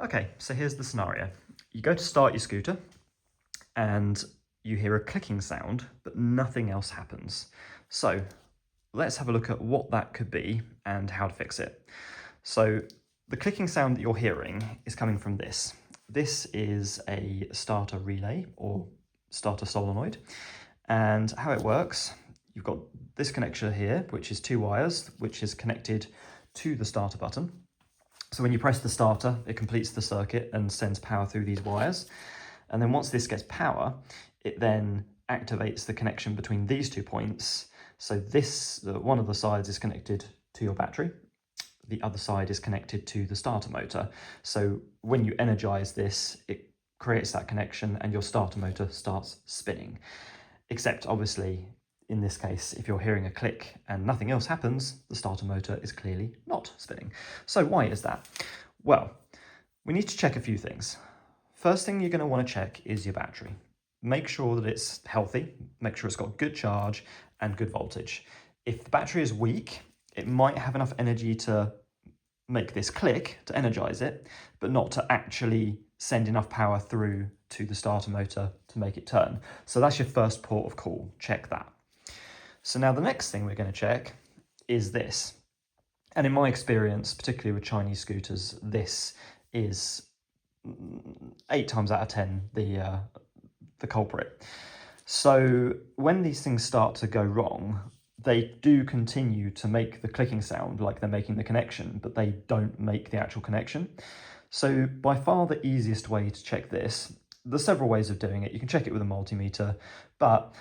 Okay, so here's the scenario. You go to start your scooter and you hear a clicking sound, but nothing else happens. So let's have a look at what that could be and how to fix it. So the clicking sound that you're hearing is coming from this. This is a starter relay or starter solenoid. And how it works, you've got this connector here, which is 2 wires, which is connected to the starter button. So when you press the starter, it completes the circuit and sends power through these wires. And then once this gets power, it then activates the connection between these 2 points. So one of the sides is connected to your battery. The other side is connected to the starter motor. So when you energize this, it creates that connection and your starter motor starts spinning. Except obviously, in this case, if you're hearing a click and nothing else happens, the starter motor is clearly not spinning. So why is that? Well, we need to check a few things. First thing you're going to want to check is your battery. Make sure that it's healthy, make sure it's got good charge and good voltage. If the battery is weak, it might have enough energy to make this click, to energize it, but not to actually send enough power through to the starter motor to make it turn. So that's your first port of call, check that. So now the next thing we're going to check is this. And in my experience, particularly with Chinese scooters, this is 8 times out of 10 the culprit. So when these things start to go wrong, they do continue to make the clicking sound like they're making the connection, but they don't make the actual connection. So by far the easiest way to check this, there's several ways of doing it. You can check it with a multimeter, but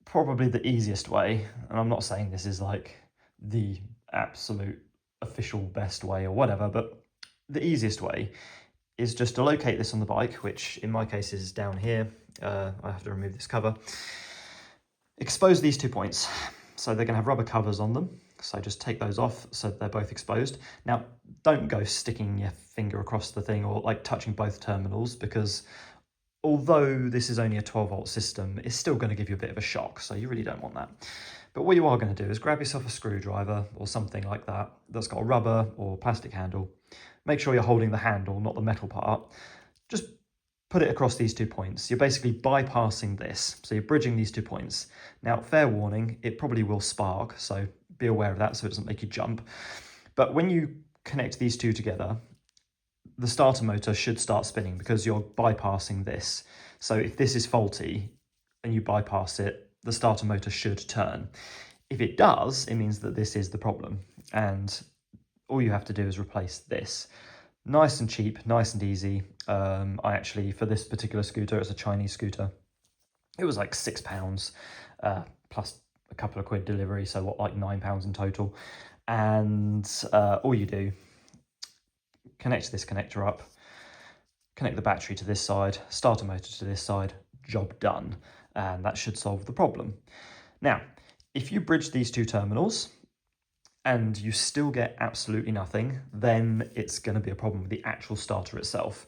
probably the easiest way, and I'm not saying this is like the absolute official best way or whatever, but the easiest way is just to locate this on the bike, which in my case is down here. I have to remove this cover. Expose these 2 points. So they're going to have rubber covers on them. So just take those off so they're both exposed. Now, don't go sticking your finger across the thing or like touching both terminals, because although this is only a 12-volt system, it's still going to give you a bit of a shock. So you really don't want that. But what you are going to do is grab yourself a screwdriver or something like that that's got a rubber or plastic handle. Make sure you're holding the handle, not the metal part. Just put it across these 2 points. You're basically bypassing this. So you're bridging these 2 points. Now, fair warning, it probably will spark, so be aware of that so it doesn't make you jump. But when you connect these two together, the starter motor should start spinning because you're bypassing this. So if this is faulty and you bypass it, the starter motor should turn. If it does, it means that this is the problem. And all you have to do is replace this. Nice and cheap, nice and easy. I actually, for this particular scooter, it's a Chinese scooter. It was like £6, plus a couple of quid delivery, so what, like £9 in total. And all you do, connect this connector up, connect the battery to this side, starter motor to this side, job done. And that should solve the problem. Now, if you bridge these 2 terminals, and you still get absolutely nothing, then it's going to be a problem with the actual starter itself.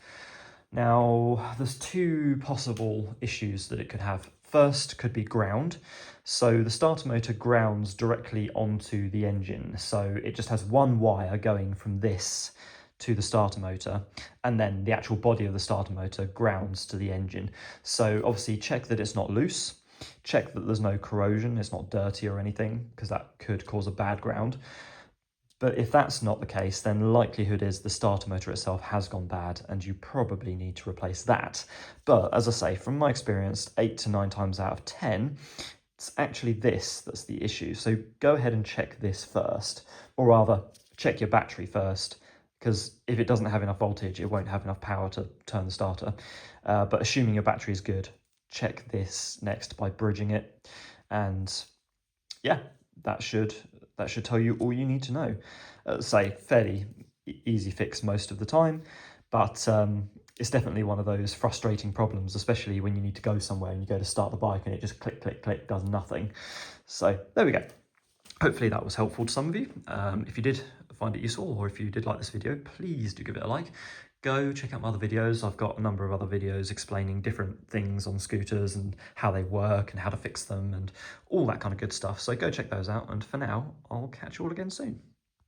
Now, there's 2 possible issues that it could have. First could be ground. So the starter motor grounds directly onto the engine. So it just has 1 wire going from this to the starter motor, and then the actual body of the starter motor grounds to the engine. So obviously check that it's not loose. Check that there's no corrosion, it's not dirty or anything, because that could cause a bad ground. But if that's not the case, then likelihood is the starter motor itself has gone bad and you probably need to replace that. But as I say, from my experience, 8 to 9 times out of 10, it's actually this that's the issue. So go ahead and check this first, or rather check your battery first, because if it doesn't have enough voltage, it won't have enough power to turn the starter. But assuming your battery is good, check this next by bridging it, and yeah, that should tell you all you need to know. Say fairly easy fix most of the time, but it's definitely one of those frustrating problems, especially when you need to go somewhere and you go to start the bike and it just click click click does nothing. So there we go. Hopefully that was helpful to some of you. If you did find it useful, or if you did like this video, please do give it a like. Go check out my other videos. I've got a number of other videos explaining different things on scooters and how they work and how to fix them and all that kind of good stuff. So go check those out. And for now, I'll catch you all again soon.